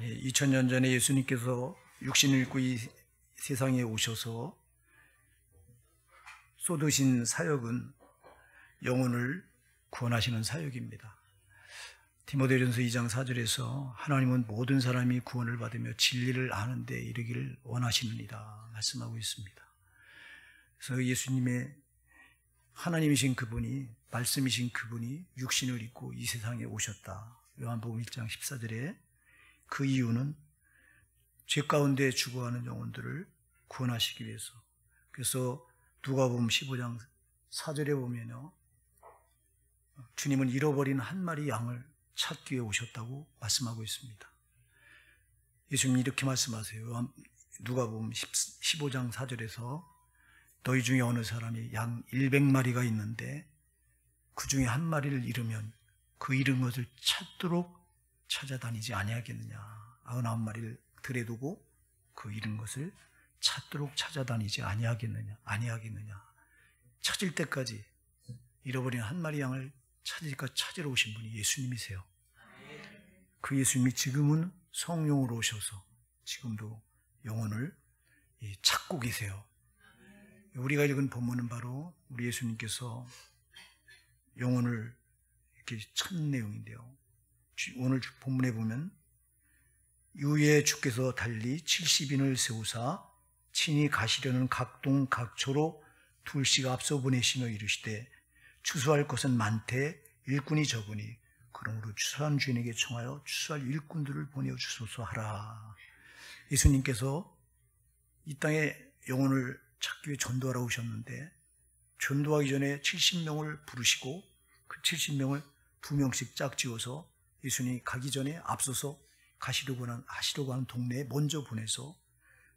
2000년 전에 예수님께서 육신을 입고 이 세상에 오셔서 쏟으신 사역은 영혼을 구원하시는 사역입니다. 디모데전서 2장 4절에서 하나님은 모든 사람이 구원을 받으며 진리를 아는 데 이르기를 원하시느니라 말씀하고 있습니다. 그래서 예수님의 하나님이신 그분이, 말씀이신 그분이 육신을 입고 이 세상에 오셨다. 요한복음 1장 14절에 그 이유는 죄 가운데 죽어가는 영혼들을 구원하시기 위해서. 그래서 누가복음 15장 4절에 보면요, 주님은 잃어버린 한 마리 양을 찾기 위해 오셨다고 말씀하고 있습니다. 예수님이 이렇게 말씀하세요. 누가복음 15장 4절에서 너희 중에 어느 사람이 양 100마리가 있는데 그 중에 한 마리를 잃으면 그 잃은 것을 찾도록 찾아다니지 아니하겠느냐. 99마리를 들에 두고 그 잃은 것을 찾도록 찾아다니지 아니하겠느냐. 찾을 때까지 잃어버린 한 마리 양을 찾으러 오신 분이 예수님이세요. 그 예수님이 지금은 성령으로 오셔서 지금도 영혼을 찾고 계세요. 우리가 읽은 본문은 바로 우리 예수님께서 영혼을 이렇게 찾는 내용인데요. 오늘 본문에 보면 이후에 주께서 달리 70인을 세우사 친히 가시려는 각동 각처로 둘씩 앞서 보내시며 이르시되 추수할 것은 많되 일꾼이 적으니 그러므로 추수한 주인에게 청하여 추수할 일꾼들을 보내어 주소서 하라. 예수님께서 이 땅에 영혼을 찾기 위해 전도하러 오셨는데 전도하기 전에 70명을 부르시고 그 70명을 2명씩 짝지어서 예수님이 가기 전에 앞서서 하시려고 하는 동네에 먼저 보내서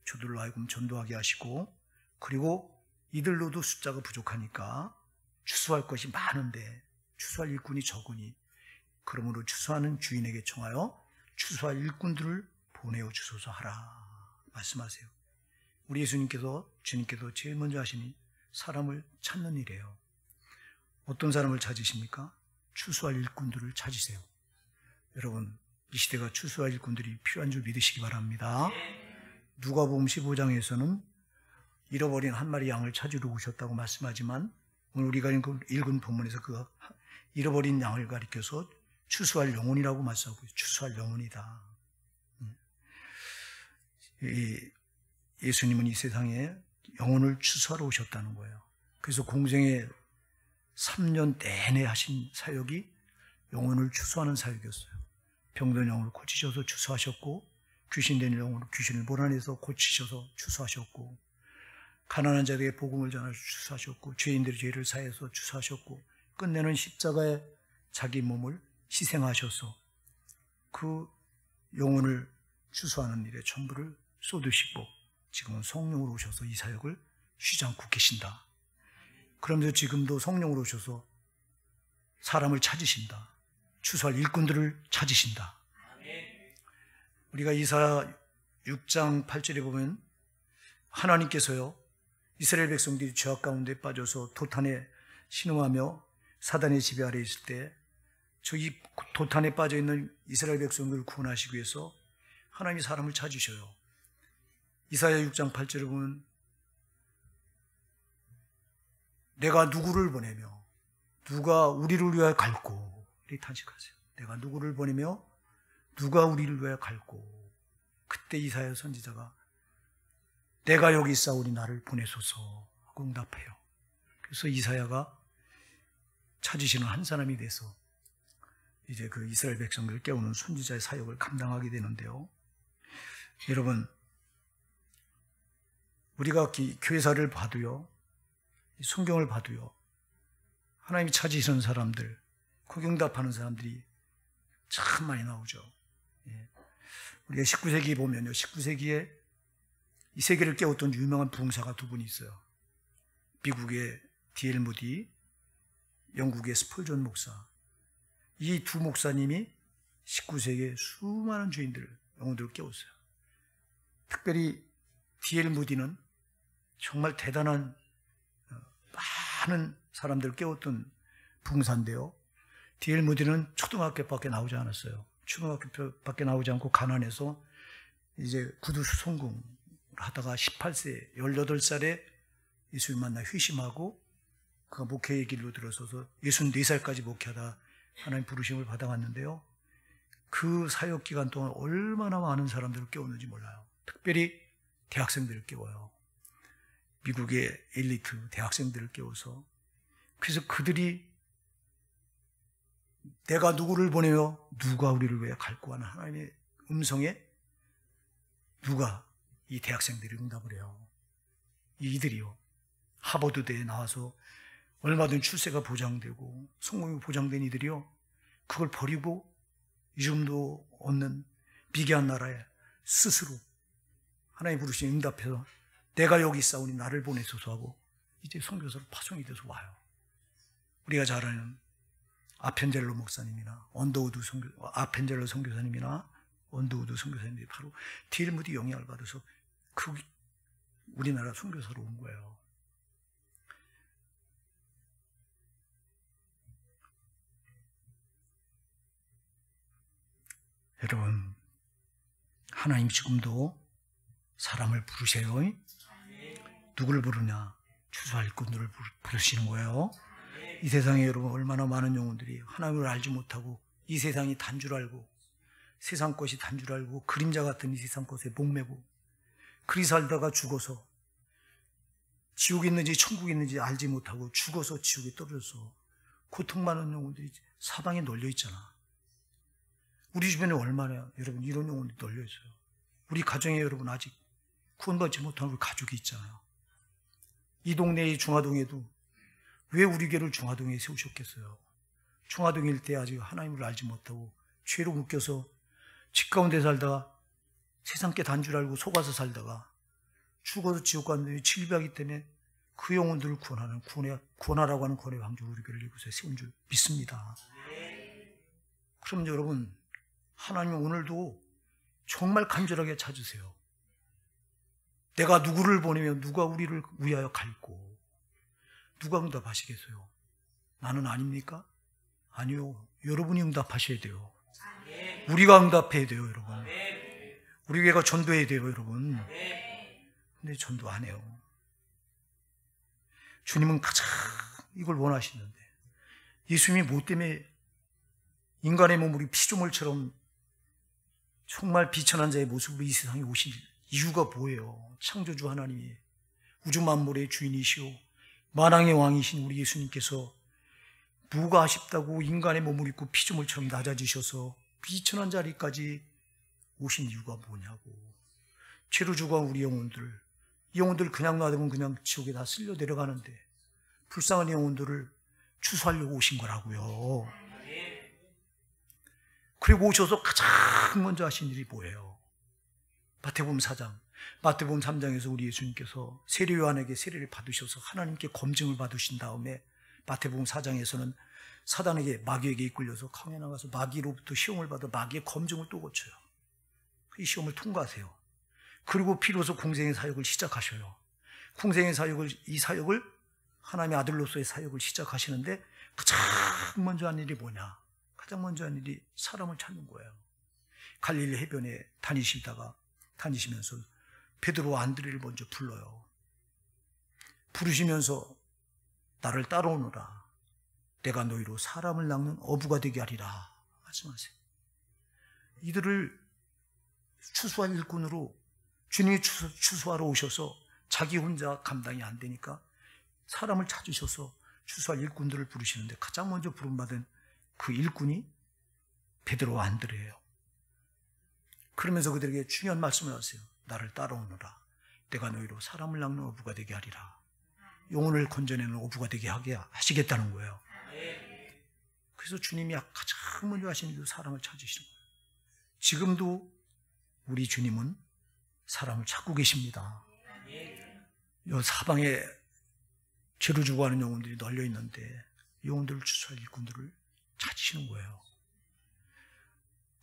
저들로 하여금 전도하게 하시고, 그리고 이들로도 숫자가 부족하니까 추수할 것이 많은데 추수할 일꾼이 적으니 그러므로 추수하는 주인에게 청하여 추수할 일꾼들을 보내어 주소서 하라 말씀하세요. 우리 주님께서 제일 먼저 하시니 사람을 찾는 일이에요. 어떤 사람을 찾으십니까? 추수할 일꾼들을 찾으세요. 여러분, 이 시대가 추수할 일꾼들이 필요한 줄 믿으시기 바랍니다. 누가복음 15장에서는 잃어버린 한 마리 양을 찾으러 오셨다고 말씀하지만 오늘 우리가 읽은 본문에서 그 잃어버린 양을 가리켜서 추수할 영혼이라고 말씀하고 있어요. 추수할 영혼이다. 예수님은 이 세상에 영혼을 추수하러 오셨다는 거예요. 그래서 공생에 3년 내내 하신 사역이 영혼을 추수하는 사역이었어요. 병든 영혼을 고치셔서 추수하셨고, 귀신된 영혼을 귀신을 몰아내서 고치셔서 추수하셨고, 가난한 자에게 복음을 전하셔서 추수하셨고, 죄인들의 죄를 사해서 추수하셨고, 끝내는 십자가에 자기 몸을 희생하셔서 그 영혼을 추수하는 일에 전부를 쏟으시고 지금은 성령으로 오셔서 이 사역을 쉬지 않고 계신다. 그러면서 지금도 성령으로 오셔서 사람을 찾으신다. 추수할 일꾼들을 찾으신다. 우리가 이사야 6장 8절에 보면 하나님께서요, 이스라엘 백성들이 죄악 가운데 빠져서 도탄에 신음하며 사단의 지배 아래 있을 때 이 도탄에 빠져있는 이스라엘 백성들을 구원하시기 위해서 하나님이 사람을 찾으셔요. 이사야 6장 8절에 보면 내가 누구를 보내며 누가 우리를 위하여 갈고, 이렇게 탄식하세요. 내가 누구를 보내며 누가 우리를 위하여 갈고. 그때 이사야 선지자가 내가 여기 있사오니 나를 보내소서 하고 응답해요. 그래서 이사야가 찾으시는 한 사람이 돼서 이제 그 이스라엘 백성들을 깨우는 선지자의 사역을 감당하게 되는데요. 여러분, 우리가 교회사를 봐도요, 성경을 봐도요, 하나님이 찾으시는 사람들, 거경답하는 사람들이 참 많이 나오죠. 우리가 19세기 보면요, 19세기에 이 세계를 깨웠던 유명한 부흥사가 두 분이 있어요. 미국의 D.L. 무디, 영국의 스펄전 목사. 이 두 목사님이 19세기에 수많은 죄인들, 영혼들을 깨웠어요. 특별히 D.L. 무디는 정말 대단한 많은 사람들을 깨웠던 부흥사인데요. D.L. 무디는 초등학교밖에 나오지 않았어요. 초등학교 밖에 나오지 않고 가난해서 이제 구두 수송공을 하다가 18세, 18살에 예수님 만나 회심하고 그가 목회의 길로 들어서서 64살까지 목회하다 하나님 부르심을 받아갔는데요. 그 사역 기간 동안 얼마나 많은 사람들을 깨웠는지 몰라요. 특별히 대학생들을 깨워요. 미국의 엘리트 대학생들을 깨워서. 그래서 그들이 내가 누구를 보내며 누가 우리를 위해 갈고 하는 하나님의 음성에 누가 이 대학생들이 응답을 해요. 이들이요. 하버드대에 나와서 얼마든 출세가 보장되고 성공이 보장된 이들이요. 그걸 버리고 이름도 없는 미개한 나라에 스스로 하나님 부르신 응답해서 내가 여기 있사오니 나를 보내소서 하고 이제 선교사로 파송이 돼서 와요. 우리가 잘 아는 아펜젤로 목사님이나 아펜젤로 선교사님이나 언더우드 선교사님들이 바로 딜무디 영향을 받아서 우리나라 선교사로 온 거예요. 여러분, 하나님 지금도 사람을 부르세요. 누구를 부르냐? 추수할 일꾼들을 부르시는 거예요. 이 세상에 여러분 얼마나 많은 영혼들이 하나님을 알지 못하고 이 세상이 단 줄 알고 세상 것이 단 줄 알고 그림자 같은 이 세상 것에 목매고 그리 살다가 죽어서 지옥이 있는지 천국이 있는지 알지 못하고 죽어서 지옥에 떨어져서 고통 많은 영혼들이 사방에 널려 있잖아. 우리 주변에 얼마나 여러분 이런 영혼들이 널려 있어요. 우리 가정에 여러분 아직 구원받지 못한 우리 가족이 있잖아요. 이 동네의 중화동에도 왜 우리 교회를 중화동에 세우셨겠어요? 중화동일 때 아직 하나님을 알지 못하고 죄로 묶여서 집 가운데 살다가 세상 게 단 줄 알고 속아서 살다가 죽어서 지옥 갔는데 질병이기 때문에 그 영혼들을 구원하라고 하는 구원의 왕조 우리 교회를 이곳에 세운 줄 믿습니다. 그럼 여러분 하나님은 오늘도 정말 간절하게 찾으세요. 내가 누구를 보내면 누가 우리를 위하여 갈고 누가 응답하시겠어요? 나는 아닙니까? 아니요. 여러분이 응답하셔야 돼요. 우리가 응답해야 돼요, 여러분. 우리 교회가 전도해야 돼요, 여러분. 근데 전도 안 해요. 주님은 가장 이걸 원하시는데 예수님이 뭐 때문에 인간의 몸으로 피조물처럼 정말 비천한 자의 모습으로 이 세상에 오신 이유가 뭐예요? 창조주 하나님이 우주 만물의 주인이시오 만왕의 왕이신 우리 예수님께서 뭐가 아쉽다고 인간의 몸을 입고 피조물처럼 낮아지셔서 비천한 자리까지 오신 이유가 뭐냐고. 죄로 죽어간 우리 영혼들 그냥 놔두면 그냥 지옥에 다 쓸려 내려가는데 불쌍한 영혼들을 추수하려고 오신 거라고요. 그리고 오셔서 가장 먼저 하신 일이 뭐예요? 마태복음 4장, 마태복음 3장에서 우리 예수님께서 세례 요한에게 세례를 받으셔서 하나님께 검증을 받으신 다음에 마태복음 4장에서는 사단에게 마귀에게 이끌려서 강에 나가서 마귀로부터 시험을 받아 마귀의 검증을 또 거쳐요. 이 시험을 통과하세요. 그리고 비로소 공생의 사역을 시작하셔요. 공생의 사역을, 이 사역을 하나님의 아들로서의 사역을 시작하시는데 가장 먼저 한 일이 뭐냐? 가장 먼저 한 일이 사람을 찾는 거예요. 갈릴리 해변에 다니시면서 베드로와 안드레를 먼저 불러요. 부르시면서 나를 따라오너라. 내가 너희로 사람을 낚는 어부가 되게 하리라 말씀하세요. 이들을 추수할 일꾼으로 주님이 추수하러 오셔서 자기 혼자 감당이 안 되니까 사람을 찾으셔서 추수할 일꾼들을 부르시는데 가장 먼저 부름받은 그 일꾼이 베드로와 안드레예요. 그러면서 그들에게 중요한 말씀을 하세요. 나를 따라오너라. 내가 너희로 사람을 낚는 어부가 되게 하리라. 영혼을 건져내는 어부가 되게 하게 하시겠다는 거예요. 그래서 주님이 가장 먼저 하시는 그 사람을 찾으시는 거예요. 지금도 우리 주님은 사람을 찾고 계십니다. 이 사방에 죄로 죽어가는 영혼들이 널려 있는데 영혼들을 추수할 일꾼들을 찾으시는 거예요.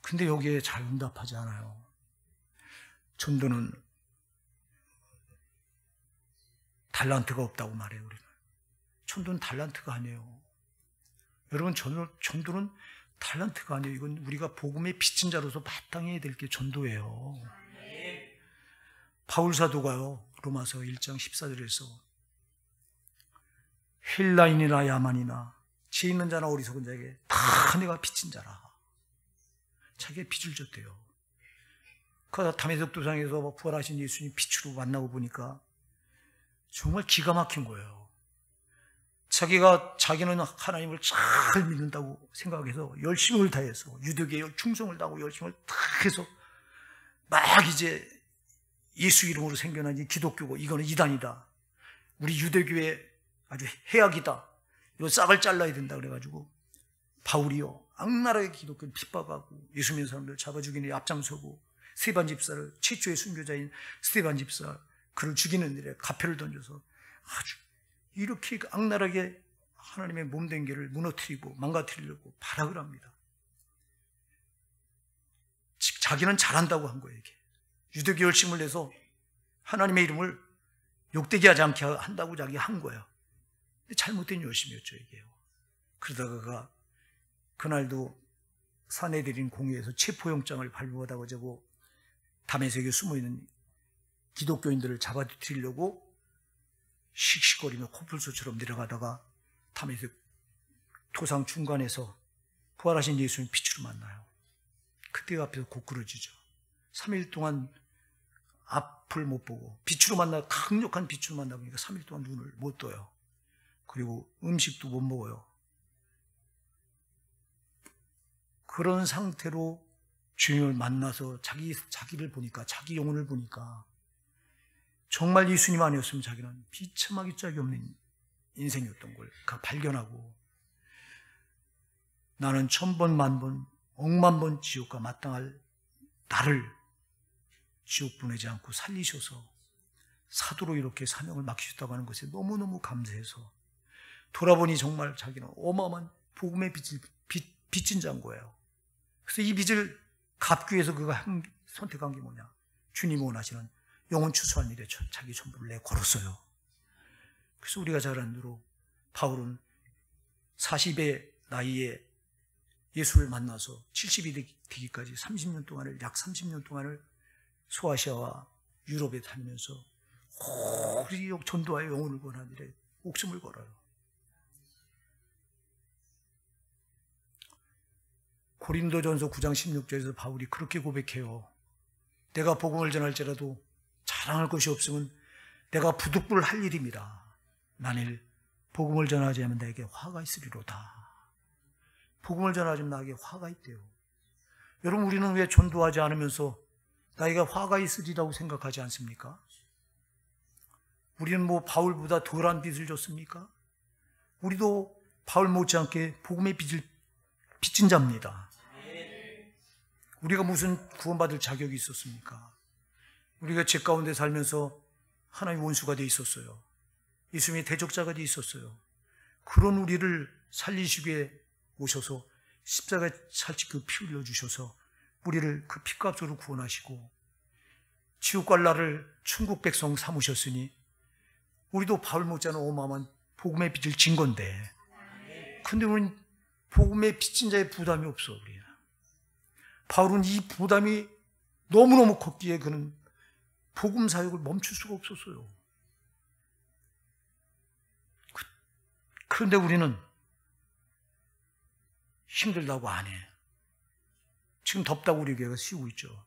근데 여기에 잘 응답하지 않아요. 전도는 달란트가 없다고 말해요. 우리는 전도는 달란트가 아니에요. 여러분 전도는 탤런트가 아니에요. 이건 우리가 복음의 빚진 자로서 마땅히 해야 될 게 전도예요. 바울 사도가요, 로마서 1장 14절에서 헬라인이나 야만이나 지혜 있는 자나 어리석은 자에게 다 내가 빚진 자라. 자기가 빚을 졌대요. 그 다메섹 도상에서 부활하신 예수님 빛으로 만나고 보니까 정말 기가 막힌 거예요. 자기는 하나님을 잘 믿는다고 생각해서 열심을 다해서 유대교에 충성을 다하고 열심을 다 해서 막 이제 예수 이름으로 생겨난 이 기독교고 이거는 이단이다. 우리 유대교에 아주 해악이다. 이거 싹을 잘라야 된다 그래가지고 바울이요 악랄하게 기독교를 핍박하고 예수 믿는 사람들 잡아 죽이는 앞장서고 스데반 집사를 최초의 순교자인 스데반 집사 그를 죽이는 일에 가표를 던져서 아주 이렇게 악랄하게 하나님의 몸된 길을 무너뜨리고 망가뜨리려고 발악을 합니다. 자기는 잘한다고 한 거예요. 이게. 유대교 열심을 내서 하나님의 이름을 욕되게 하지 않게 한다고 자기가 한 거예요. 근데 잘못된 열심이었죠, 이게요. 그러다가 그날도 사내들인 공회에서 체포영장을 발부하다고 다메섹에 숨어있는 기독교인들을 잡아들이려고 씩씩거리며 코뿔소처럼 내려가다가 다메섹 도상 중간에서 부활하신 예수님 빛으로 만나요. 그때 앞에서 고꾸러지죠. 3일 동안 앞을 못 보고 빛으로 만나 강력한 빛으로 만나 보니까 3일 동안 눈을 못 떠요. 그리고 음식도 못 먹어요. 그런 상태로 주님을 만나서 자기를 보니까 자기 영혼을 보니까 정말 예수님 아니었으면 자기는 비참하기 짝이 없는 인생이었던 걸 발견하고 나는 1000번, 10,000번, 억만 번 지옥과 마땅할 나를 지옥 보내지 않고 살리셔서 사도로 이렇게 사명을 맡기셨다고 하는 것에 너무너무 감사해서 돌아보니 정말 자기는 어마어마한 복음의 빚진 자인 거예요. 그래서 이 빚을 갚기 위해서 그가 선택한 게 뭐냐? 주님이 원하시는 영혼 추수한 일에 자기 전부를 내걸었어요. 그래서 우리가 잘 아는 대로 바울은 40의 나이에 예수를 만나서 70이 되기까지 30년 동안을 약 30년 동안을 소아시아와 유럽에 다니면서 우리 전도와의 영혼을 구하는 일에 목숨을 걸어요. 고린도전서 9장 16절에서 바울이 그렇게 고백해요. 내가 복음을 전할지라도 자랑할 것이 없으면 내가 부득불 할 일입니다. 만일 복음을 전하지 않으면 나에게 화가 있으리로다. 복음을 전하지 않으면 나에게 화가 있대요. 여러분, 우리는 왜 전도하지 않으면서 나에게 화가 있으리라고 생각하지 않습니까? 우리는 뭐 바울보다 덜한 빚을 졌습니까? 우리도 바울 못지않게 복음의 빚진 자입니다. 우리가 무슨 구원받을 자격이 있었습니까? 우리가 죄 가운데 살면서 하나님의 원수가 돼 있었어요. 예수님의 대적자가 돼 있었어요. 그런 우리를 살리시기 위해 오셔서 십자가에 살찌고 피 흘려 주셔서 우리를 그 피값으로 구원하시고 지옥 갈 나를 천국 백성 삼으셨으니 우리도 바울 못지않은 어마어마한 복음의 빚을 진 건데, 근데 우리는 복음의 빚진 자의 부담이 없어. 우리는. 바울은 이 부담이 너무너무 컸기에 그는 복음 사역을 멈출 수가 없었어요. 그런데 우리는 힘들다고 안 해. 지금 덥다고 우리 교회가 쉬고 있죠.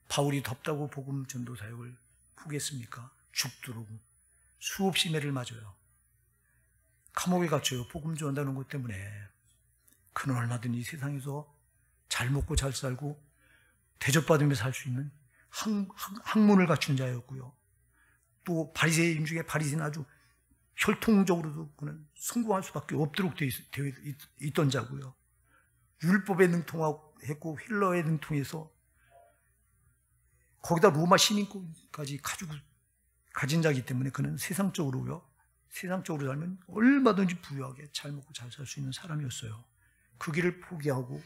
바울이 덥다고 복음 전도 사역을 포기했습니까? 죽도록 수없이 매를 맞아요. 감옥에 갇혀요. 복음 전한다는 것 때문에. 그는 얼마든 이 세상에서 잘 먹고 잘 살고 대접받으며 살 수 있는 학문을 갖춘 자였고요. 또 바리새인 중에 바리새인 아주 혈통적으로도 그는 성공할 수밖에 없도록 되어 있던 자고요. 율법에 능통했고 힐러에 능통해서 거기다 로마 시민권까지 가진 자이기 때문에 그는 세상적으로 살면 얼마든지 부유하게 잘 먹고 잘 살 수 있는 사람이었어요. 그 길을 포기하고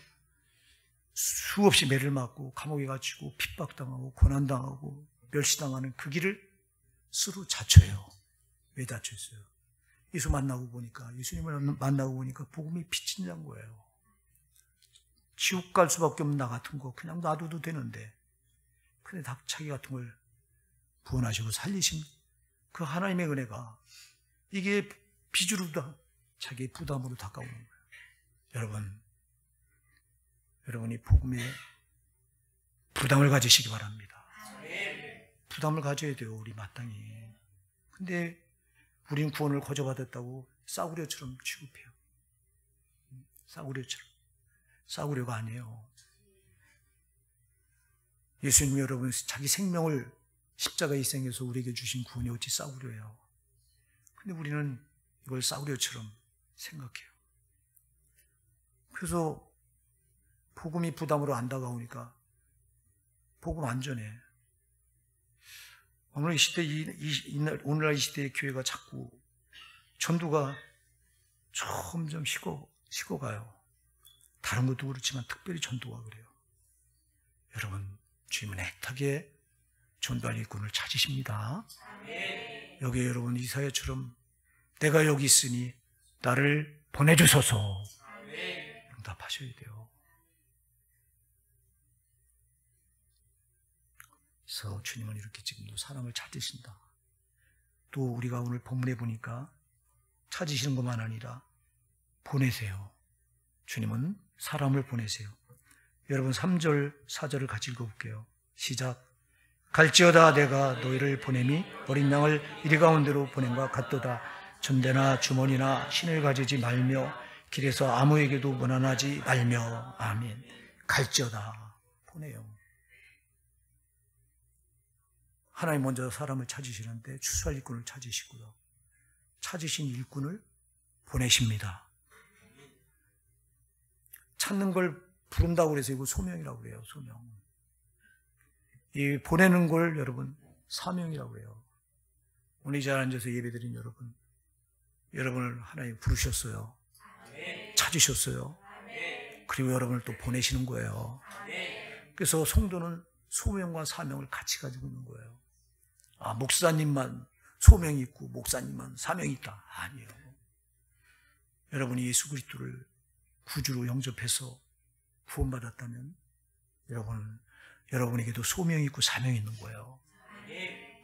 수없이 매를 맞고 감옥에 갇히고 핍박당하고 고난당하고 멸시당하는 그 길을 스스로 자처해요. 왜 자처했어요? 예수님을 만나고 보니까 복음이 빛이 난 거예요. 지옥 갈 수밖에 없는 나 같은 거 그냥 놔둬도 되는데, 근데 자기 같은 걸 구원하시고 살리신 그 하나님의 은혜가 이게 빚으로 자기의 부담으로 다가오는 거예요. 여러분이 복음에 부담을 가지시기 바랍니다. 부담을 가져야 돼요, 우리 마땅히. 근데 우린 구원을 거저받았다고 싸구려처럼 취급해요. 싸구려가 아니에요. 예수님 여러분 자기 생명을 십자가에 희생해서 우리에게 주신 구원이 어찌 싸구려예요. 근데 우리는 이걸 싸구려처럼 생각해요. 그래서 복음이 부담으로 안 다가오니까 복음 안전해. 오늘날 이 시대의 교회가 자꾸 전도가 점점 식어가요. 다른 것도 그렇지만 특별히 전도가 그래요. 여러분, 주님은 애타게 전도할 일꾼을 찾으십니다. 여기 여러분 이사야처럼 내가 여기 있으니 나를 보내주소서 응답하셔야 돼요. 그래서 주님은 이렇게 지금도 사람을 찾으신다. 또 우리가 오늘 본문에 보니까 찾으시는 것만 아니라 보내세요. 주님은 사람을 보내세요. 여러분 3절 4절을 같이 읽어볼게요. 시작. 갈지어다 내가 너희를 보냄이 어린 양을 이리 가운데로 보낸과 같도다. 전대나 주머니나 신을 가지지 말며 길에서 아무에게도 무난하지 말며. 아멘. 갈지어다 보내요. 하나님 먼저 사람을 찾으시는데 추수할 일꾼을 찾으시고요. 찾으신 일꾼을 보내십니다. 찾는 걸 부른다고 그래서 이거 소명이라고 그래요. 소명. 이 보내는 걸 여러분 사명이라고 해요. 오늘 이 자리에 앉아서 예배드린 여러분을 하나님 부르셨어요. 찾으셨어요. 그리고 여러분을 또 보내시는 거예요. 그래서 성도는 소명과 사명을 같이 가지고 있는 거예요. 아, 목사님만 소명이 있고 목사님만 사명이 있다. 아니에요. 여러분이 예수 그리스도를 구주로 영접해서 구원받았다면 여러분에게도 소명이 있고 사명이 있는 거예요.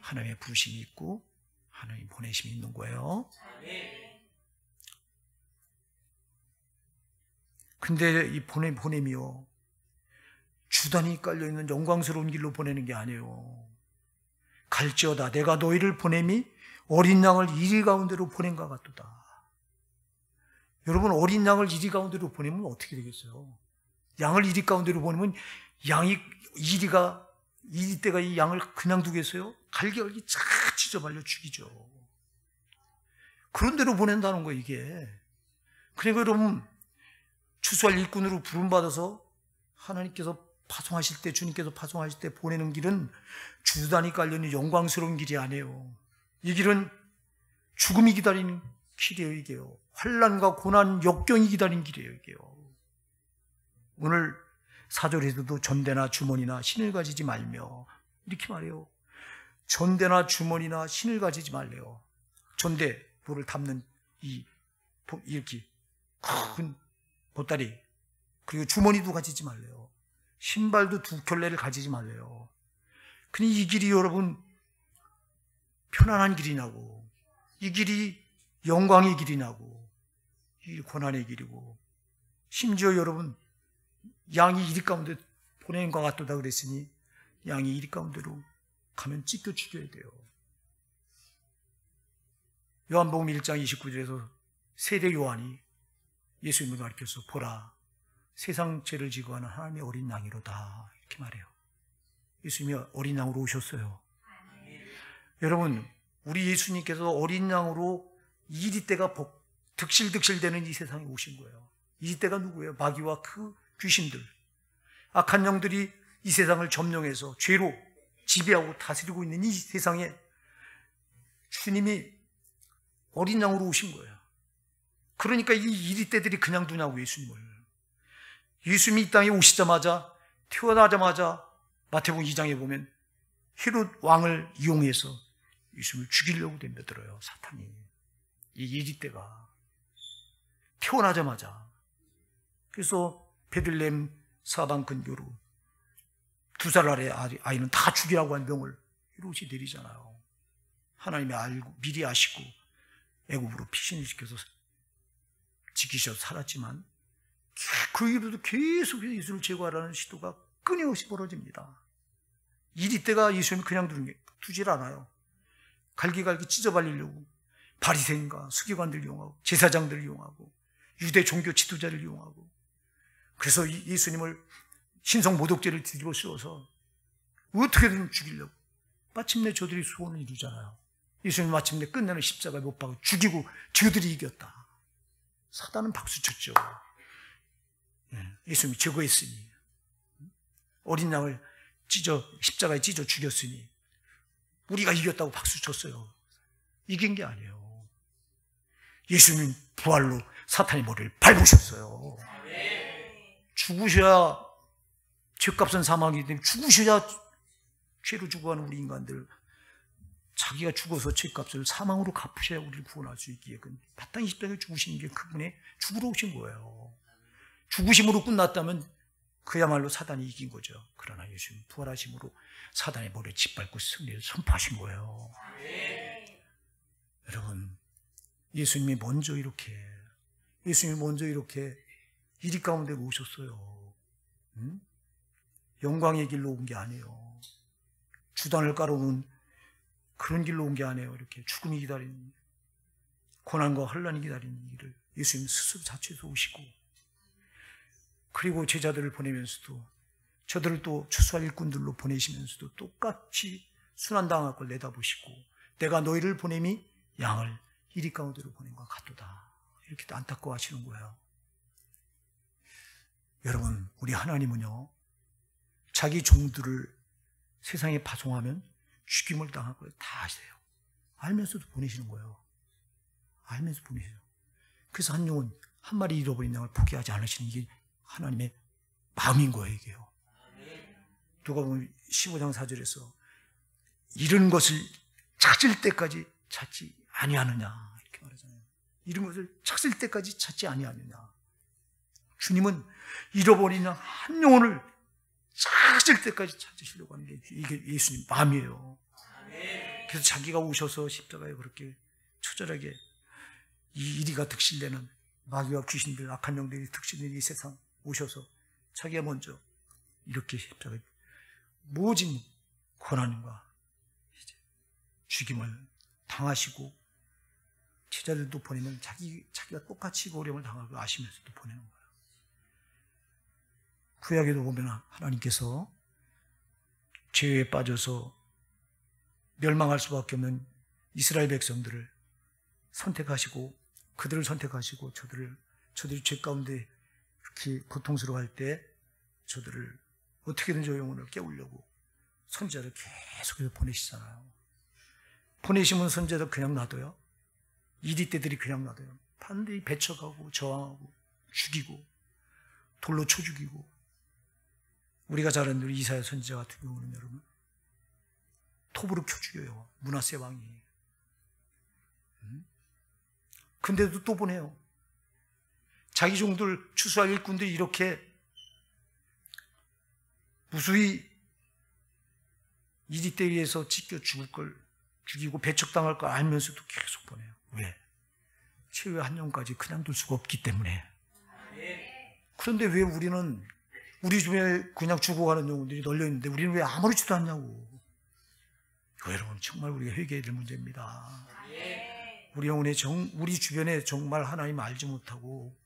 하나님의 부르심이 있고 하나님 보내심이 있는 거예요. 근데 이 보냄이요, 주단이 깔려있는 영광스러운 길로 보내는 게 아니에요. 갈지어다 내가 너희를 보냄이 어린 양을 이리 가운데로 보낸과 같도다. 여러분, 어린 양을 이리 가운데로 보내면 어떻게 되겠어요? 양을 이리 가운데로 보내면 양이 이리때가 이 양을 그냥 두겠어요? 갈기갈기 쫙 찢어발려 죽이죠. 그런 데로 보낸다는 거예요, 이게. 그러니까 여러분, 추수할 일꾼으로 부름받아서 하나님께서 파송하실 때, 주님께서 파송하실 때 보내는 길은 주단이 깔려있는 영광스러운 길이 아니에요. 이 길은 죽음이 기다리는 길이에요, 이게요. 환난과 고난, 역경이 기다리는 길이에요, 이게요. 오늘 4절에서도 전대나 주머니나 신을 가지지 말며 이렇게 말해요. 전대나 주머니나 신을 가지지 말래요. 전대, 돌을 담는 이렇게 큰 보따리, 그리고 주머니도 가지지 말래요. 신발도 2켤레를 가지지 말래요. 근데 이 길이 여러분 편안한 길이냐고, 이 길이 영광의 길이냐고, 이 길이 고난의 길이고, 심지어 여러분 양이 이리 가운데 보내는 것 같도다 그랬으니 양이 이리 가운데로 가면 찢겨 죽여야 돼요. 요한복음 1장 29절에서 세례 요한이 예수님을 가르쳐서 보라, 세상 죄를 지고 가는 하나님의 어린 양이로다 이렇게 말해요. 예수님이 어린 양으로 오셨어요. 여러분, 우리 예수님께서 어린 양으로 이리때가 득실득실되는 이 세상에 오신 거예요. 이리때가 누구예요? 마귀와 그 귀신들, 악한 영들이 이 세상을 점령해서 죄로 지배하고 다스리고 있는 이 세상에 주님이 어린 양으로 오신 거예요. 그러니까 이 이리때들이 그냥 두냐고, 예수님을. 예수님이 이 땅에 오시자마자, 태어나자마자 마태복음 2장에 보면 헤롯 왕을 이용해서 예수님을 죽이려고 덤벼들어요, 사탄이. 이 이리 때가 태어나자마자, 그래서 베들레헴 사방 근교로 2살 아래 아이는 다 죽이라고 한 명을 이렇게 내리잖아요. 하나님이 알고 미리 아시고 애굽으로 피신을 시켜서 지키셔서 살았지만 그 이후로도 계속해서 예수를 제거하라는 시도가 끊임없이 벌어집니다. 이리 때가 예수님이 그냥 두질 않아요. 갈기갈기 찢어발리려고 바리새인과 서기관들을 이용하고 제사장들을 이용하고 유대 종교 지도자를 이용하고, 그래서 예수님을 신성 모독죄를 뒤집어 씌워서 어떻게든 죽이려고 마침내 저들이 소원을 이루잖아요. 예수님 마침내 끝내는 십자가에 못 박아 죽이고 저들이 이겼다. 사단은 박수쳤죠. 예수님이 제거했으니, 어린 양을 십자가에 찢어 죽였으니 우리가 이겼다고 박수쳤어요. 이긴 게 아니에요. 예수님 부활로 사탄의 머리를 밟으셨어요. 죽으셔야 죄값은 사망이기 때문에 죽으셔야 죄로 죽어가는 우리 인간들, 자기가 죽어서 죄값을 사망으로 갚으셔야 우리를 구원할 수 있기에 마땅히 십자가에 죽으시는 게 그분의 죽으러 오신 거예요. 죽으심으로 끝났다면 그야말로 사단이 이긴 거죠. 그러나 예수님 부활하심으로 사단의 머리를 짓밟고 승리를 선포하신 거예요. 여러분, 예수님이 먼저 이렇게 이리 가운데 오셨어요. 영광의 길로 온 게 아니에요. 주단을 깔아오는 그런 길로 온 게 아니에요. 이렇게 죽음이 기다리는, 고난과 혼란이 기다리는 길을 예수님 스스로 자체에서 오시고, 그리고 제자들을 보내면서도 저들을 또 추수할 일꾼들로 보내시면서도 똑같이 순환당할 걸 내다보시고, 내가 너희를 보냄이 양을 이리 가운데로 보낸 것 같도다, 이렇게 안타까워하시는 거예요. 여러분, 우리 하나님은요, 자기 종들을 세상에 파송하면 죽임을 당할 걸 다 아세요. 알면서도 보내시는 거예요. 알면서 보내세요. 그래서 한 영혼, 한 마리 잃어버린 양을 포기하지 않으시는 이게 하나님의 마음인 거예요, 이게요. 누가 보면 15장 4절에서 이런 것을 찾을 때까지 찾지 아니하느냐, 이렇게 말하잖아요. 이런 것을 찾을 때까지 찾지 아니하느냐. 주님은 잃어버린 양 한 영혼을 찾을 때까지 찾으시려고 하는 게 이게 예수님 마음이에요. 그래서 자기가 오셔서 십자가에 그렇게 처절하게 이 이리가 득실되는 마귀와 귀신들, 악한 영들이 득실되는 이 세상 오셔서 자기가 먼저 이렇게 십자가에 모진 고난과 죽임을 당하시고, 제자들도 보내면 자기가 똑같이 그 어려움을 당하고 아시면서도 보내는 거예요. 구약에도 보면 하나님께서 죄에 빠져서 멸망할 수밖에 없는 이스라엘 백성들을 선택하시고, 그들을 선택하시고 저들이 죄 가운데 이렇게 고통스러워할 때 저들을 어떻게든 저 영혼을 깨우려고 선지자를 계속해서 보내시잖아요. 보내시면 선지자들 그냥 놔둬요? 이리 때들이 그냥 놔둬요? 반드시 배척하고 저항하고 죽이고 돌로 쳐 죽이고. 우리가 잘 아는 우리 이사야 선지자 같은 경우는 여러분 톱으로 켜 죽여요. 므낫세 왕이. 근데도 또 보내요. 자기 종들 추수할 일꾼들이 이렇게 무수히 이리 때에 의해서 찢겨 죽이고 배척당할 걸 알면서도 계속 보내요. 왜? 최후의 한 영까지 그냥 둘 수가 없기 때문에. 그런데 왜 우리는 우리 주변에 그냥 죽어가는 영혼들이 널려있는데 우리는 왜 아무렇지도 않냐고. 여러분, 정말 우리가 회개해야 될 문제입니다. 우리 주변에 정말 하나님 알지 못하고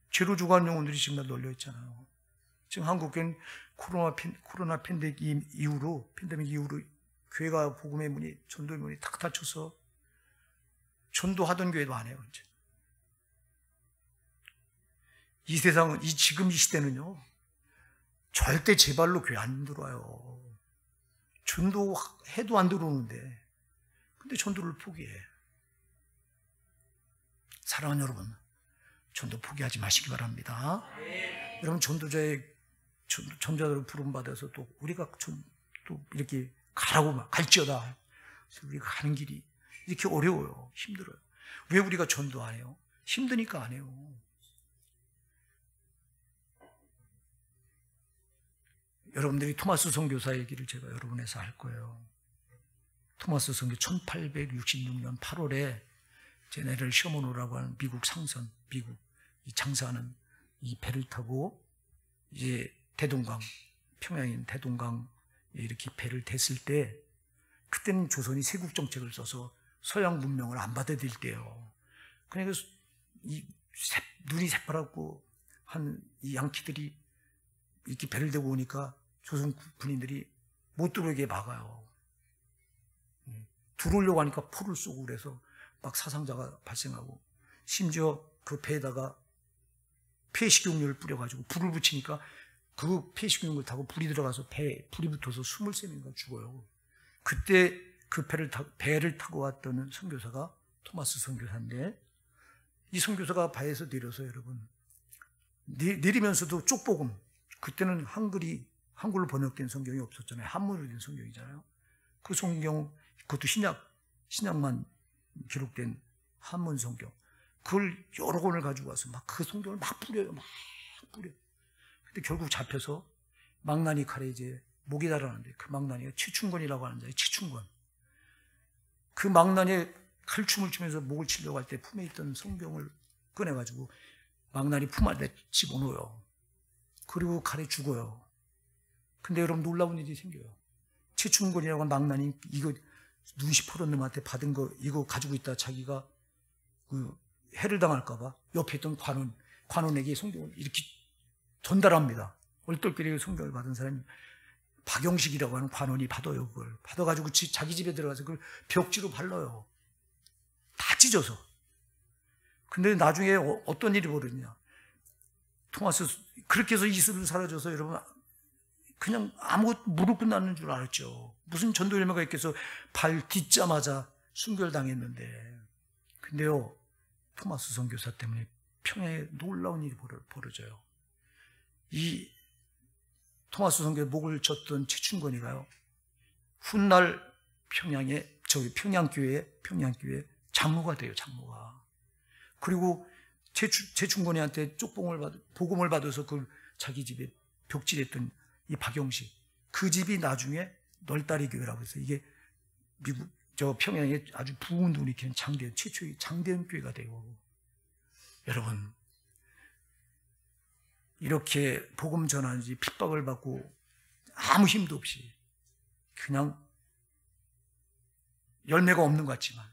죄로 죽어가는 영혼들이 정말 널려있잖아요. 지금 한국은 코로나 팬데믹 이후로 교회가 복음의 문이, 전도의 문이 탁 닫혀서 전도하던 교회도 안 해요, 이제. 이 세상은, 지금 이 시대는요, 절대 제 발로 교회 안 들어와요. 전도해도 안 들어오는데, 근데 전도를 포기해. 사랑하는 여러분, 전도 포기하지 마시기 바랍니다. 여러분, 전도자들을 부름받아서 또 우리가 또 이렇게 가라고 갈지어다. 우리가 가는 길이 이렇게 어려워요. 힘들어요. 왜 우리가 전도 안 해요? 힘드니까 안 해요. 여러분들이 토마스 선교사 얘기를 제가 여러분에서 할 거예요. 토마스 선교 1866년 8월에 제네럴 셔먼호라고 하는 미국 상선, 미국 장사하는 이 배를 타고 이제 대동강, 평양인 대동강에 이렇게 배를 댔을 때, 그때는 조선이 세국 정책을 써서 서양 문명을 안 받아들일 때예요. 그러니까 눈이 새파랗고 한 이 양키들이 이렇게 배를 대고 오니까 조선 군인들이 못 들어오게 막아요. 들어오려고 하니까 포를 쏘고 그래서 막 사상자가 발생하고, 심지어 그 배에다가 폐식용유를 뿌려가지고 불을 붙이니까 그 폐식용유를 타고 불이 들어가서 배에 불이 붙어서 23명가 죽어요. 그때 그 배를 타고 왔던 선교사가 토마스 선교사인데, 이 선교사가 바에서 내려서 여러분 내리면서도 쪽복음, 그때는 한글로 번역된 성경이 없었잖아요. 한문으로 된 성경이잖아요. 그 성경, 그것도 신약만 기록된 한문 성경, 그걸 여러 권을 가지고 와서 막 그 성경을 막 뿌려요. 막 뿌려. 근데 결국 잡혀서 망나니 칼에 이제 목이 달아나는데, 그 망나니가 최충권이라고 하는 자예요. 최충권. 그 망나니에 칼춤을 추면서 목을 치려고 할 때 품에 있던 성경을 꺼내가지고 망나니 품 안에 집어넣어요. 그리고 칼에 죽어요. 근데 여러분 놀라운 일이 생겨요. 최충권이라고 하는 망나니, 이거 눈시퍼런 놈한테 받은 거 이거 가지고 있다 자기가 그 해를 당할까봐 옆에 있던 관원에게 성경을 이렇게 전달합니다. 얼떨결에 성경을 받은 사람이 박영식이라고 하는 관원이 받아요. 그걸 받아가지고 자기 집에 들어가서 그걸 벽지로 발라요. 다 찢어서. 근데 나중에 어떤 일이 벌어지냐, 토마스 그렇게 해서 이슬을 사라져서 여러분 그냥 아무것도 무릎 끝나는 줄 알았죠. 무슨 전도 열매가 있겠어. 발 딛자마자 순결당했는데. 근데요, 토마스 선교사 때문에 평양에 놀라운 일이 벌어져요. 이 토마스 선교에 목을 쳤던 최충권이가요, 훗날 평양교회 장로가 돼요. 장로가. 그리고 최충권이한테 복음을 받아서 그 자기 집에 벽지했던 이 박영식, 그 집이 나중에 널다리 교회라고 해서 이게 미국 평양에 아주 부흥운동을 일으키는 최초의 장대현 교회가 되고, 여러분 이렇게 복음 전하는지 핍박을 받고 아무 힘도 없이 그냥 열매가 없는 것 같지만,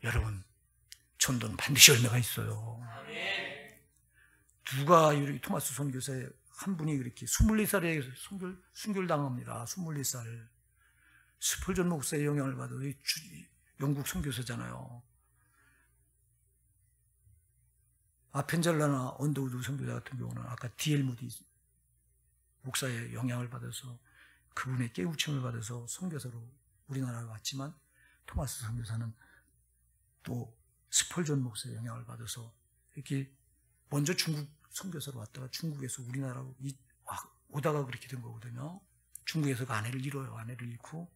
여러분 전도는 반드시 열매가 있어요. 누가 이렇게 토마스 선교사의 한 분이 그렇게 24살에 순결당합니다. 24살. 스펄전 목사의 영향을 받아 영국 선교사잖아요. 아펜젤라나 언더우드 선교사 같은 경우는 아까 D.L. 무디 목사의 영향을 받아서 그분의 깨우침을 받아서 선교사로 우리나라에 왔지만, 토마스 선교사는 또 스펄전 목사의 영향을 받아서 이렇게 먼저 중국 선교사로 왔다가 중국에서 우리나라로 오다가 그렇게 된 거거든요. 중국에서 그 아내를 잃어요. 아내를 잃고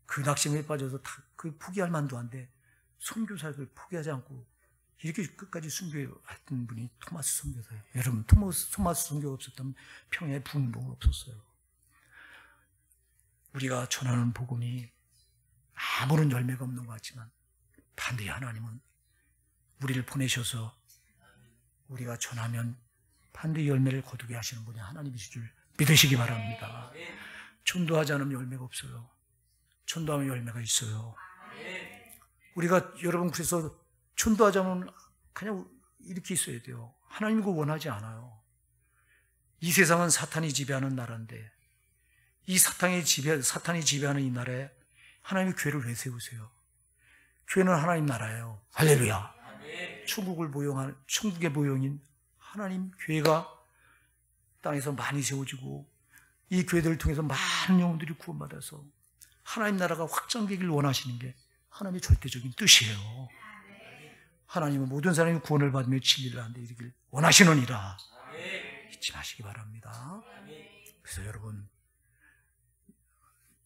그 낙심에 빠져서 그 포기할 만도 한데 선교사를 포기하지 않고 이렇게 끝까지 순교했던 분이 토마스 선교사예요. 여러분, 토마스 선교가 없었다면 평양에 부흥복음 없었어요. 우리가 전하는 복음이 아무런 열매가 없는 것 같지만, 반드시 하나님은 우리를 보내셔서 우리가 전하면 반드시 열매를 거두게 하시는 분이 하나님이실 줄 믿으시기 바랍니다. 전도하지 않으면 열매가 없어요. 전도하면 열매가 있어요. 우리가 여러분, 그래서 전도하자면 그냥 이렇게 있어야 돼요. 하나님이 그걸 원하지 않아요. 이 세상은 사탄이 지배하는 나라인데, 이 사탄이 지배하는 이 나라에 하나님이 교회를 왜 세우세요? 교회는 하나님 나라예요. 할렐루야. 천국의 모형인 하나님 교회가 땅에서 많이 세워지고, 이 교회들을 통해서 많은 영혼들이 구원받아서 하나님 나라가 확장되기를 원하시는 게 하나님의 절대적인 뜻이에요. 하나님은 모든 사람이 구원을 받으며 진리를 하는데 이르기를 원하시느니라. 잊지 마시기 바랍니다. 그래서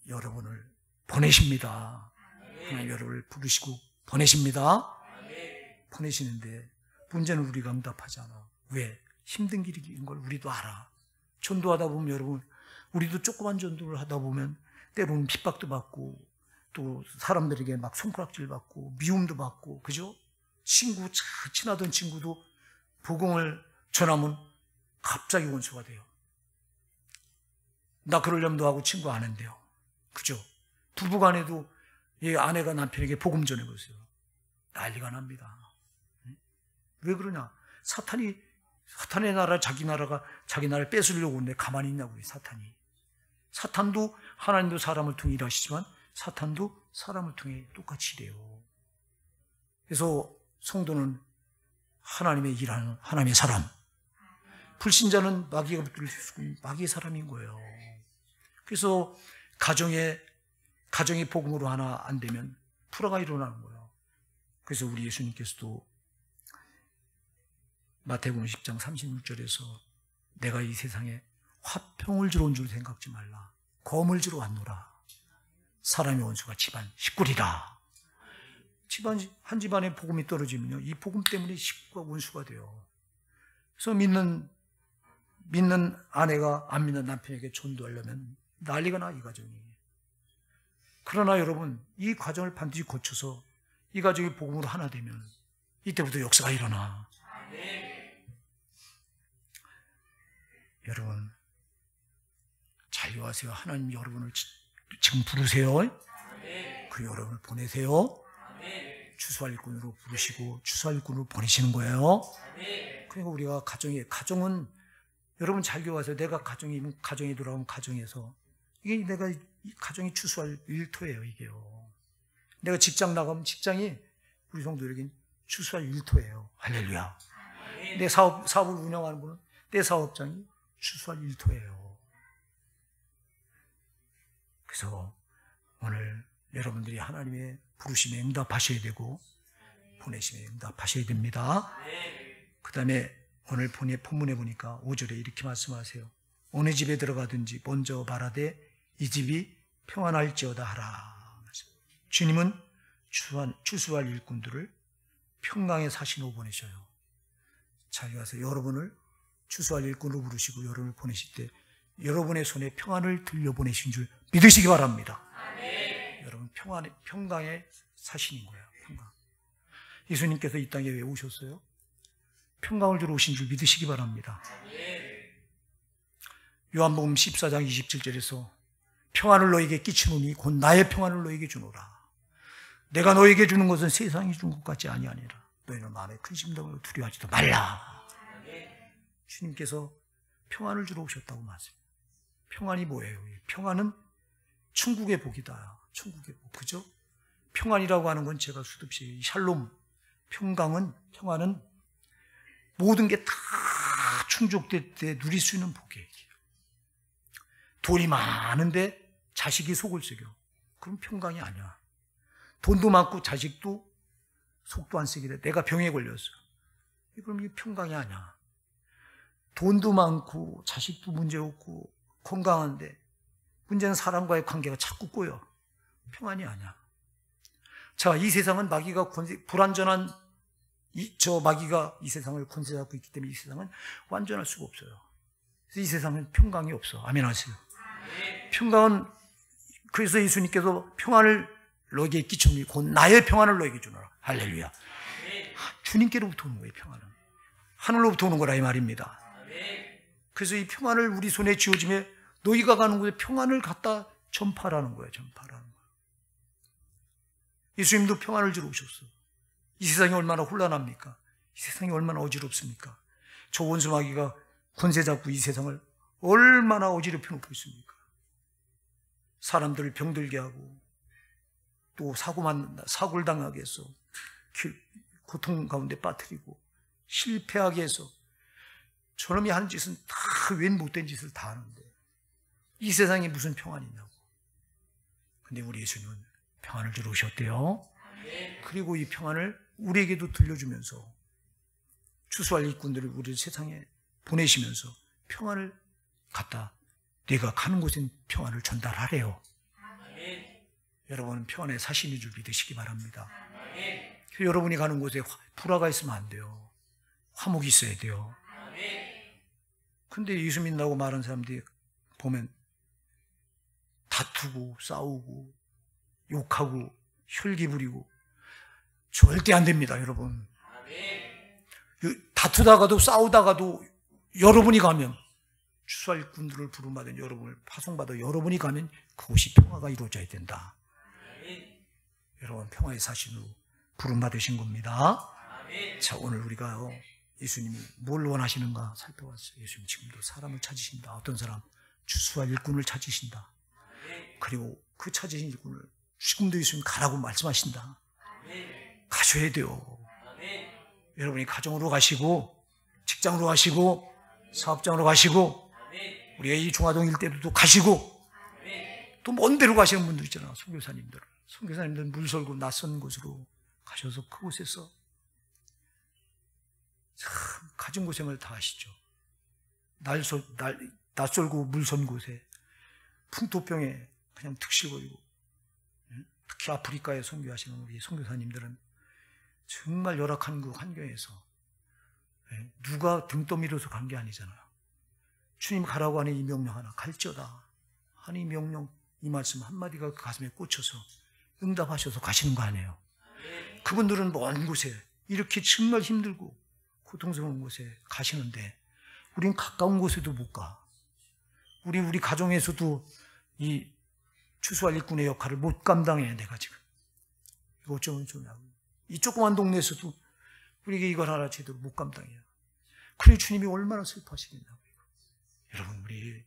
여러분을 보내십니다. 하나님 여러분을 부르시고 보내십니다. 보내시는데 문제는 우리가 응답하지 않아. 왜? 힘든 길인 걸 우리도 알아. 전도하다 보면 여러분, 우리도 조그만 전도를 하다 보면 때로는 핍박도 받고 또 사람들에게 막 손가락질 받고 미움도 받고, 그죠? 친구, 친하던 친구도 복음을 전하면 갑자기 원수가 돼요. 나 그러려면도 하고 친구 안 한대요. 그죠? 부부간에도 아내가 남편에게 복음 전해보세요. 난리가 납니다. 왜 그러냐? 사탄의 나라, 자기 나라를 뺏으려고 오는데 가만히 있냐고요, 사탄이. 사탄도 하나님도 사람을 통해 일하시지만 사탄도 사람을 통해 똑같이 일해요. 그래서 성도는 하나님의 일하는 하나님의 사람, 불신자는 마귀가 붙들 수 있는 마귀의 사람인 거예요. 그래서 가정이 복음으로 하나 안 되면 불화가 일어나는 거예요. 그래서 우리 예수님께서도 마태복음 10장 36절에서 내가 이 세상에 화평을 주러 온 줄 생각지 말라. 검을 주러 왔노라. 사람의 원수가 집안 식구리라. 한 집안에 복음이 떨어지면요, 이 복음 때문에 식구가 원수가 돼요. 그래서 믿는 아내가 안 믿는 남편에게 전도하려면 난리가 나, 이 가정이. 그러나 여러분, 이 과정을 반드시 거쳐서 이 가정이 복음으로 하나 되면 이때부터 역사가 일어나. 여러분, 자유하세요. 하나님 여러분을 지금 부르세요. 그 여러분을 보내세요. 추수할 일꾼으로 부르시고 추수할 일꾼으로 보내시는 거예요. 그러니까 우리가 가정은 여러분 잘 교화하세요. 내가 가정에 돌아오면 가정에서 이게 내가 가정이 추수할 일터예요. 이게요. 내가 직장 나가면 직장이 우리 성도에게 추수할 일터예요. 할렐루야. 내 사업을 운영하는 분은 내 사업장이 추수할 일터예요. 그래서 오늘 여러분들이 하나님의 부르심에 응답하셔야 되고 보내심에 응답하셔야 됩니다. 그 다음에 오늘 본문에 보니까 5절에 이렇게 말씀하세요. 어느 집에 들어가든지 먼저 말하되 이 집이 평안할지어다 하라. 주님은 추수할 일꾼들을 평강에 사신으로 보내셔요. 잘 가서 여러분을 추수할 일꾼으로 부르시고 여러분을 보내실 때 여러분의 손에 평안을 들려보내신 줄 믿으시기 바랍니다. 여러분 평강의 사신인 거예요. 평강. 예수님께서 이 땅에 왜 오셨어요? 평강을 주러 오신 줄 믿으시기 바랍니다. 요한복음 14장 27절에서 평안을 너에게 끼치노니 곧 나의 평안을 너에게 주노라. 내가 너에게 주는 것은 세상이 준 것 같지 아니하니라. 너희는 마음에 근심도 두려워하지도 말라. 주님께서 평안을 주러 오셨다고 말씀합니다. 평안이 뭐예요? 평안은 천국의 복이다. 천국의 복. 그죠? 평안이라고 하는 건 제가 수없이 샬롬, 평안은 모든 게 다 충족될 때 누릴 수 있는 복이에요. 돈이 많은데 자식이 속을 썩여. 그럼 평강이 아니야. 돈도 많고 자식도 속도 안 썩이래. 내가 병에 걸렸어. 그럼 이게 평강이 아니야. 돈도 많고 자식도 문제 없고 건강한데 문제는 사람과의 관계가 자꾸 꼬여. 평안이 아니야. 자, 이 세상은 마귀가 불완전한 마귀가 이 세상을 권세 잡고 있기 때문에 이 세상은 완전할 수가 없어요. 그래서 이 세상은 평강이 없어. 아멘 하세요. 평강은, 그래서 예수님께서 평안을 너에게 끼치니 곧 나의 평안을 너에게 주노라. 할렐루야. 주님께로부터 오는 거예요. 평안은 하늘로부터 오는 거라 이 말입니다. 그래서 이 평안을 우리 손에 쥐어지며 너희가 가는 곳에 평안을 갖다 전파라는 거예요. 전파라는 거예요. 예수님도 평안을 주러 오셨어요. 이 세상이 얼마나 혼란합니까? 이 세상이 얼마나 어지럽습니까? 저 원수 마귀가 권세 잡고 이 세상을 얼마나 어지럽혀 놓고 있습니까? 사람들을 병들게 하고 또 사고를 당하게 해서 고통 가운데 빠뜨리고 실패하게 해서 저놈이 하는 짓은 다 웬 못된 짓을 다 하는데 이 세상에 무슨 평안이 있냐고. 근데 우리 예수님은 평안을 주러 오셨대요. 그리고 이 평안을 우리에게도 들려주면서 추수할 일꾼들을 우리 세상에 보내시면서 평안을 갖다 내가 가는 곳엔 평안을 전달하래요. 여러분은 평안의 사신인 줄 믿으시기 바랍니다. 여러분이 가는 곳에 불화가 있으면 안 돼요. 화목이 있어야 돼요. 근데 예수 믿는다고 말하는 사람들이 보면 다투고 싸우고 욕하고 혈기 부리고 절대 안 됩니다, 여러분. 다투다가도 싸우다가도 여러분이 가면 추수할 일꾼들을 부름받은 여러분을 파송받아 여러분이 가면 그곳이 평화가 이루어져야 된다. 여러분 평화의 사신으로 부름받으신 겁니다. 자, 오늘 우리가 예수님이 뭘 원하시는가 살펴봤어요. 예수님 지금도 사람을 찾으신다. 어떤 사람? 추수할 일꾼을 찾으신다. 그리고 그 찾으신 일꾼을 지금도 예수님 가라고 말씀하신다. 가셔야 돼요. 여러분이 가정으로 가시고 직장으로 가시고 사업장으로 가시고 우리가 이 중화동 일대도 가시고 또 먼 데로 가시는 분들 있잖아. 선교사님들 물 설고 낯선 곳으로 가셔서 그곳에서 참 가진 고생을 다 하시죠. 낯설고 물선 곳에 풍토병에 그냥 득실거리고, 특히 아프리카에 선교하시는 우리 선교사님들은 정말 열악한 그 환경에서 누가 등 떠밀어서 간 게 아니잖아요. 주님 가라고 하는 이 명령 하나, 갈지어다 하는 이 명령, 이 말씀 한마디가 그 가슴에 꽂혀서 응답하셔서 가시는 거 아니에요. 그분들은 먼 곳에 이렇게 정말 힘들고 고통스러운 곳에 가시는데 우린 가까운 곳에도 못 가. 우리 가정에서도 이 추수할 일꾼의 역할을 못 감당해. 내가 지금 이거 어쩌면 좋냐고. 이 조그만 동네에서도 우리에게 이걸 하나 제대로 못 감당해요. 그래 주님이 얼마나 슬퍼하시겠냐고. 여러분 우리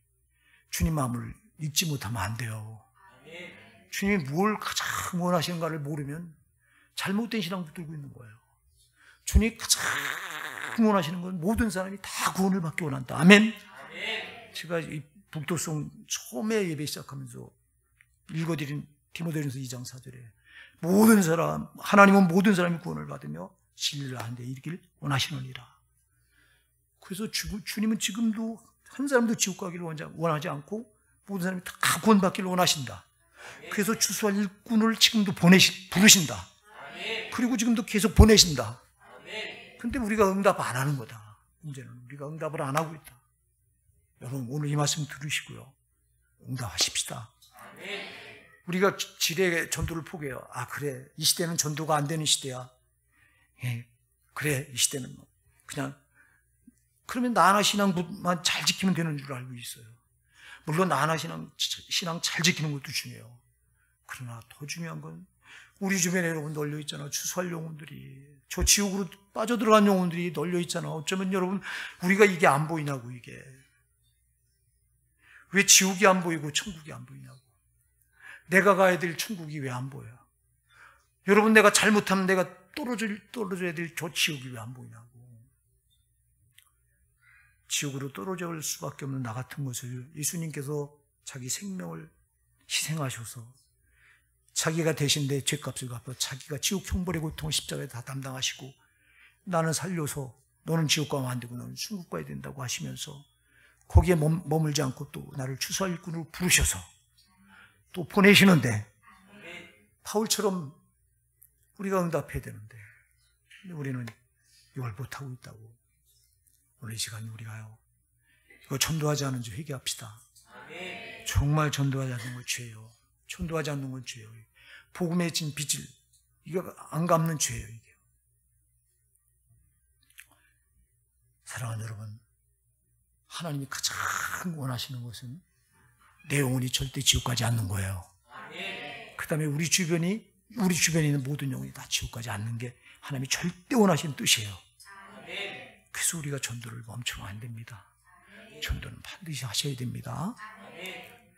주님 마음을 잊지 못하면 안 돼요. 주님이 뭘 가장 원하시는가를 모르면 잘못된 신앙 붙들고 있는 거예요. 주님이 가장 원하시는 건 모든 사람이 다 구원을 받기 원한다. 아멘. 제가 이 북도성 처음에 예배 시작하면서 읽어드린 디모데전서 2장 4절에 모든 사람, 하나님은 모든 사람이 구원을 받으며 진리를 아는 데 이르길 원하시느니라. 그래서 주님은 지금도 한 사람도 지옥 가기를 원하지 않고 모든 사람이 다 구원받기를 원하신다. 그래서 추수할 일꾼을 지금도 부르신다. 그리고 지금도 계속 보내신다. 근데 우리가 응답 안 하는 거다. 문제는 우리가 응답을 안 하고 있다. 여러분 오늘 이 말씀 들으시고요. 응답하십시다. 우리가 지뢰의 전도를 포기해요. 아 그래 이 시대는 전도가 안 되는 시대야. 그래 이 시대는 그냥 그러면 나나 신앙만 잘 지키면 되는 줄 알고 있어요. 물론 나나 신앙 잘 지키는 것도 중요해요. 그러나 더 중요한 건 우리 주변에 여러분 널려 있잖아. 추수할 영혼들이, 저 지옥으로 빠져들어간 영혼들이 널려 있잖아. 어쩌면 여러분 우리가 이게 안 보이냐고. 이게 왜 지옥이 안 보이고 천국이 안 보이냐고. 내가 가야 될 천국이 왜 안 보여? 여러분 내가 잘못하면 내가 떨어져야 될 저 지옥이 왜 안 보이냐고. 지옥으로 떨어질 수밖에 없는 나 같은 것을 예수님께서 자기 생명을 희생하셔서 자기가 대신 내 죄값을 갚아 자기가 지옥 형벌의 고통을 십자가에 다 담당하시고 나는 살려서 너는 지옥 가면 안 되고 너는 천국 가야 된다고 하시면서 거기에 머물지 않고 또 나를 추수할 일꾼으로 부르셔서 또 보내시는데 바울처럼 우리가 응답해야 되는데 우리는 이걸 못하고 있다고. 오늘 이 시간 우리가요 이거 전도하지 않은 줄 회개합시다. 정말 전도하지 않는 건 죄예요. 전도하지 않는 건 죄예요. 복음의 진 빚을 이거 안 갚는 죄예요. 이게. 사랑하는 여러분, 하나님이 가장 원하시는 것은 내 영혼이 절대 지옥 가지 않는 거예요. 그 다음에 우리 주변에 있는 모든 영혼이 다 지옥 가지 않는 게 하나님이 절대 원하시는 뜻이에요. 그래서 우리가 전도를 멈추면 안 됩니다. 전도는 반드시 하셔야 됩니다.